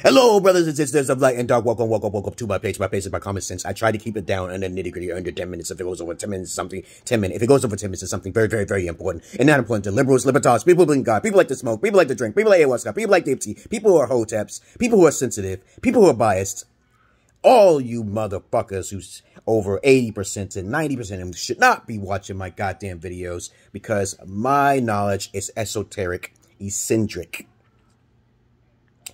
Hello, brothers and sisters of light and dark. Welcome to my page. My page is my common sense. I try to keep it down and then nitty-gritty under 10 minutes. If it goes over 10 minutes, something 10 minutes. If it goes over 10 minutes, it's something very, very, very important. And not important to liberals, libertars, people who believe in God, people like to smoke, people like to drink, people like ayahuasca, people like deep tea, people who are hoteps, people who are sensitive, people who are biased. All you motherfuckers who's over 80% to 90% of them should not be watching my goddamn videos because my knowledge is esoteric, eccentric.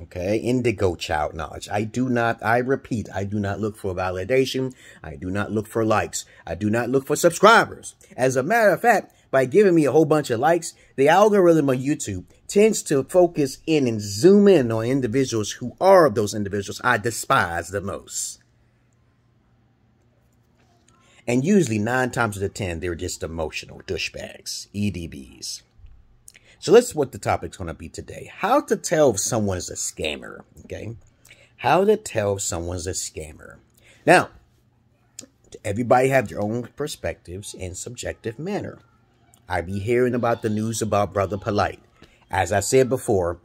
Okay, indigo child knowledge. I repeat, I do not look for validation. I do not look for likes. I do not look for subscribers. As a matter of fact, by giving me a whole bunch of likes, the algorithm of YouTube tends to focus in and zoom in on individuals who are of those individuals I despise the most. And usually 9 times out of 10, they're just emotional douchebags, EDBs. So that's what the topic's going to be today. How to tell if someone's a scammer, okay? How to tell if someone's a scammer. Now, everybody have their own perspectives in subjective manner. I be hearing about the news about Brother Polite. As I said before,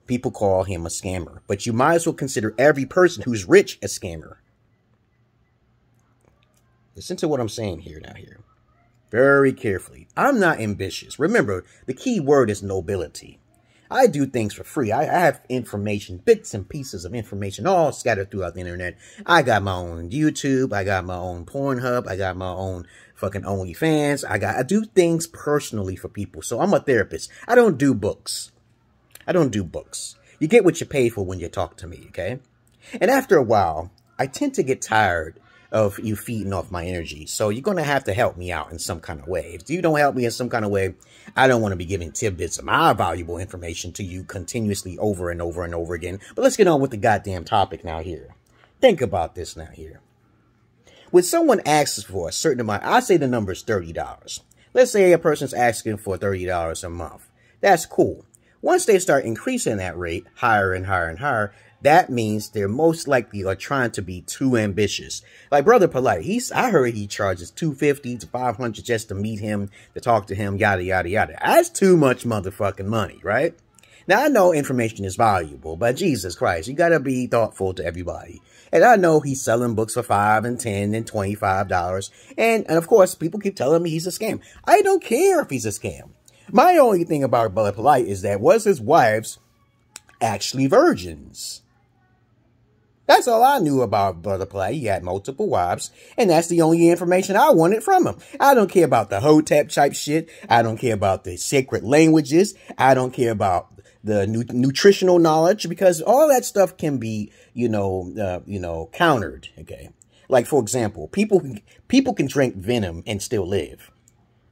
people call him a scammer. But you might as well consider every person who's rich a scammer. Listen to what I'm saying here now here. Very carefully. I'm not ambitious. Remember, the key word is nobility. I do things for free. I have information, bits and pieces of information all scattered throughout the internet. I got my own YouTube. I got my own Pornhub. I got my own fucking OnlyFans. I do things personally for people. So I'm a therapist. I don't do books. I don't do books. You get what you pay for when you talk to me, okay? And after a while, I tend to get tired of you feeding off my energy. So you're going to have to help me out in some kind of way. If you don't help me in some kind of way, I don't want to be giving tidbits of my valuable information to you continuously over and over and over again. But let's get on with the goddamn topic now here. Think about this now here. When someone asks for a certain amount, I say the number is $30. Let's say a person's asking for $30 a month. That's cool. Once they start increasing that rate higher and higher and higher, that means they're most likely are trying to be too ambitious. Like Brother Polite, I heard he charges $250 to $500 just to meet him, to talk to him, yada, yada, yada. That's too much motherfucking money, right? Now, I know information is valuable, but Jesus Christ, you got to be thoughtful to everybody. And I know he's selling books for $5 and $10 and $25. And of course, people keep telling me he's a scam. I don't care if he's a scam. My only thing about Brother Polite is that was his wives actually virgins? That's all I knew about Brother Polite. He had multiple wives, and that's the only information I wanted from him. I don't care about the hotep type shit. I don't care about the sacred languages. I don't care about the nutritional knowledge, because all that stuff can be, countered. Okay, like for example, people can drink venom and still live.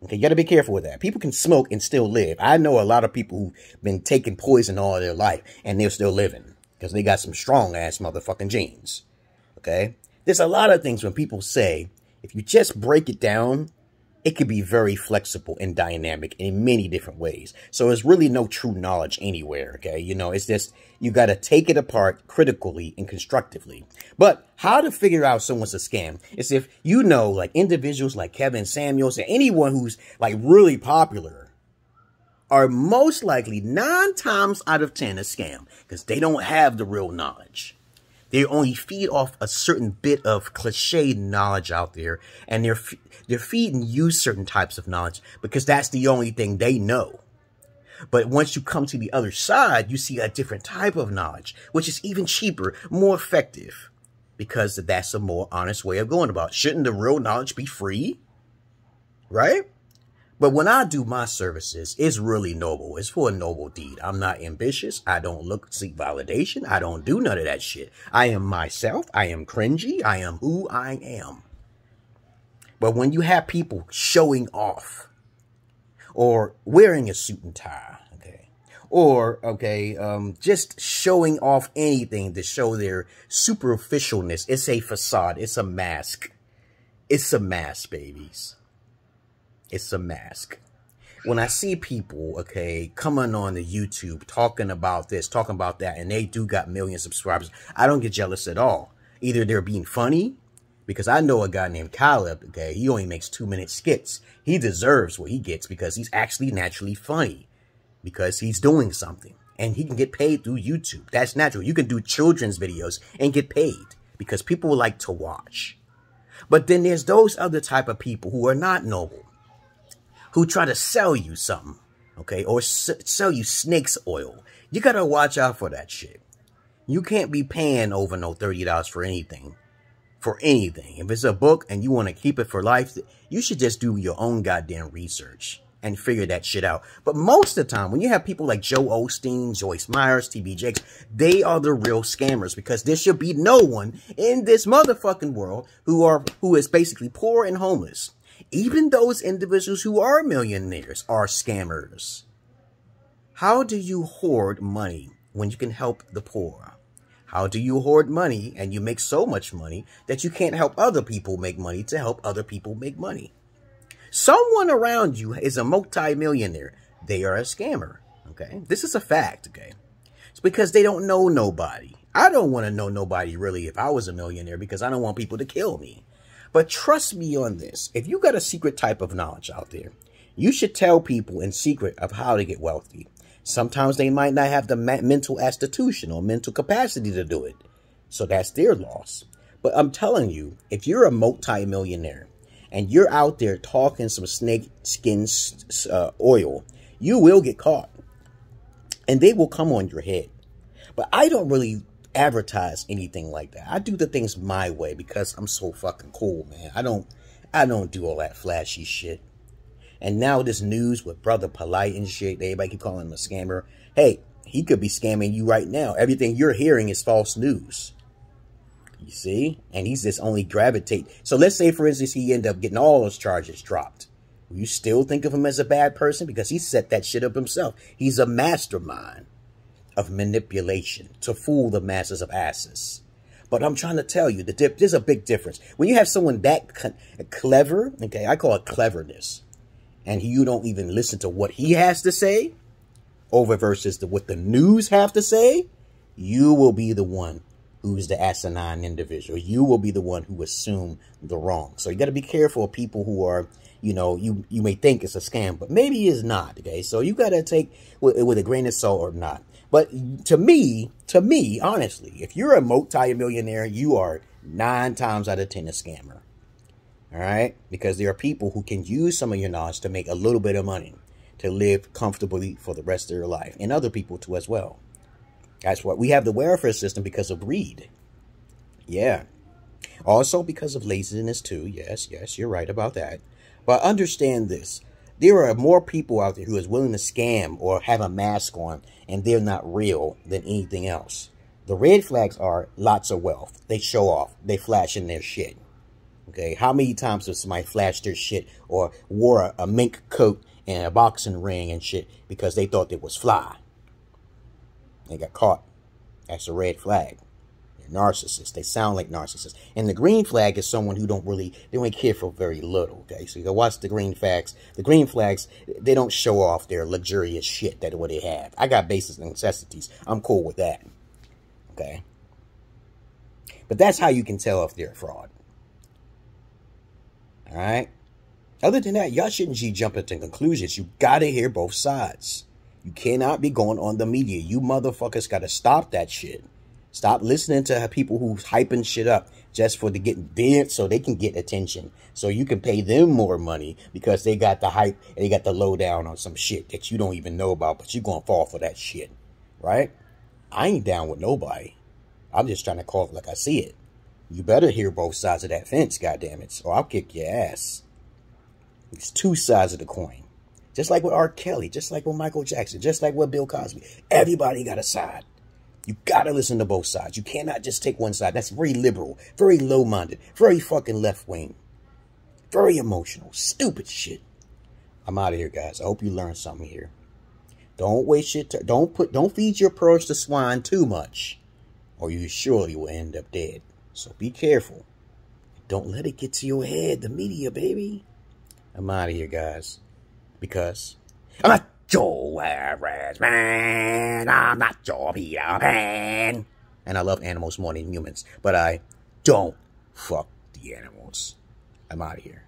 Okay, you got to be careful with that. People can smoke and still live. I know a lot of people who've been taking poison all their life, and they're still living. Because they got some strong-ass motherfucking genes. Okay? There's a lot of things when people say, if you just break it down, it could be very flexible and dynamic in many different ways. So there's really no true knowledge anywhere, okay? It's just, you got to take it apart critically and constructively. But how to figure out someone's a scam is if like individuals like Kevin Samuels and anyone who's like really popular are most likely 9 times out of 10 a scam because they don't have the real knowledge. They only feed off a certain bit of cliche knowledge out there, and they're feeding you certain types of knowledge because that's the only thing they know. But once you come to the other side, you see a different type of knowledge, which is even cheaper, more effective, because that's a more honest way of going about it. Shouldn't the real knowledge be free? Right? But when I do my services, it's really noble. It's for a noble deed. I'm not ambitious. I don't seek validation. I don't do none of that shit. I am myself. I am cringy. I am who I am. But when you have people showing off or wearing a suit and tie, okay, or, just showing off anything to show their superficialness, it's a facade. It's a mask. It's a mask, babies. It's a mask. When I see people, coming on the YouTube talking about this, talking about that, and they do got millions of subscribers, I don't get jealous at all. Either they're being funny, Because I know a guy named Caleb, okay, he only makes 2-minute skits. He deserves what he gets because he's actually naturally funny. Because he's doing something. And he can get paid through YouTube. That's natural. You can do children's videos and get paid. Because people like to watch. But then there's those other type of people who are not noble. Who try to sell you something. Okay, or sell you snake's oil. You gotta watch out for that shit. You can't be paying over no $30 for anything. For anything. If it's a book and you want to keep it for life, you should just do your own goddamn research and figure that shit out. But most of the time, when you have people like Joe Osteen, Joyce Myers, TB Jakes, they are the real scammers because there should be no one in this motherfucking world who is basically poor and homeless. Even those individuals who are millionaires are scammers. How do you hoard money when you can help the poor? How do you hoard money and you make so much money that you can't help other people make money to help other people make money? Someone around you is a multi-millionaire. They are a scammer, okay? This is a fact, okay? It's because they don't know nobody. I don't want to know nobody really if I was a millionaire because I don't want people to kill me. But trust me on this. If you got a secret type of knowledge out there, you should tell people in secret of how to get wealthy. Sometimes they might not have the mental institution or mental capacity to do it. So that's their loss. But I'm telling you, if you're a multi-millionaire and you're out there talking some snake skin oil, you will get caught. And they will come on your head. But I don't really advertise anything like that. I do the things my way because I'm so fucking cool, man. I don't do all that flashy shit. And now this news with Brother Polite and shit, everybody keep calling him a scammer. Hey, he could be scamming you right now. Everything you're hearing is false news. You see? And he's just only gravitate. So let's say, for instance, he ended up getting all those charges dropped. Will you still think of him as a bad person? Because he set that shit up himself. He's a mastermind of manipulation to fool the masses of asses. But I'm trying to tell you, there's a big difference. When you have someone that clever, okay, I call it cleverness. And you don't even listen to what he has to say over versus what the news have to say, you will be the one who's the asinine individual. You will be the one who assume the wrong. So you got to be careful of people who are, you know, you may think it's a scam, but maybe it's not. Okay, so you got to take with a grain of salt or not. But to me, honestly, if you're a multi-millionaire, you are 9 times out of 10 a scammer. All right, because there are people who can use some of your knowledge to make a little bit of money, to live comfortably for the rest of their life, and other people too as well. That's why we have the welfare system, because of greed. Yeah. Also because of laziness too. Yes, you're right about that. But understand this. There are more people out there who is willing to scam or have a mask on, and they're not real than anything else. The red flags are lots of wealth. They show off. They flash in their shit. Okay, how many times has somebody flashed their shit or wore a mink coat and a boxing ring and shit because they thought it was fly? They got caught. That's a red flag. They're narcissists. They sound like narcissists. And the green flag is someone who they only care for very little. Okay, so you go watch the green flags. The green flags, they don't show off their luxurious shit that what they have. I got basic necessities. I'm cool with that. Okay, but that's how you can tell if they're a fraud. All right. Other than that, y'all shouldn't jump into conclusions. You got to hear both sides. You cannot be going on the media. You motherfuckers got to stop that shit. Stop listening to people who's hyping shit up just for to get there so they can get attention. So you can pay them more money because they got the hype and they got the lowdown on some shit that you don't even know about, but you're going to fall for that shit. Right? I ain't down with nobody. I'm just trying to call it like I see it. You better hear both sides of that fence, goddammit, or I'll kick your ass. It's 2 sides of the coin. Just like with R. Kelly, just like with Michael Jackson, just like with Bill Cosby. Everybody got a side. You gotta listen to both sides. You cannot just take one side. That's very liberal, very low-minded, very fucking left-wing, very emotional, stupid shit. I'm out of here, guys. I hope you learned something here. Don't waste your time. Don't feed your pearls to swine too much, or you surely will end up dead. So be careful. Don't let it get to your head, the media, baby. I'm out of here, guys. Because I'm not Yo Arse, man. I'm not your Peter Pan. And I love animals more than humans. But I don't fuck filthy animals. I'm out of here.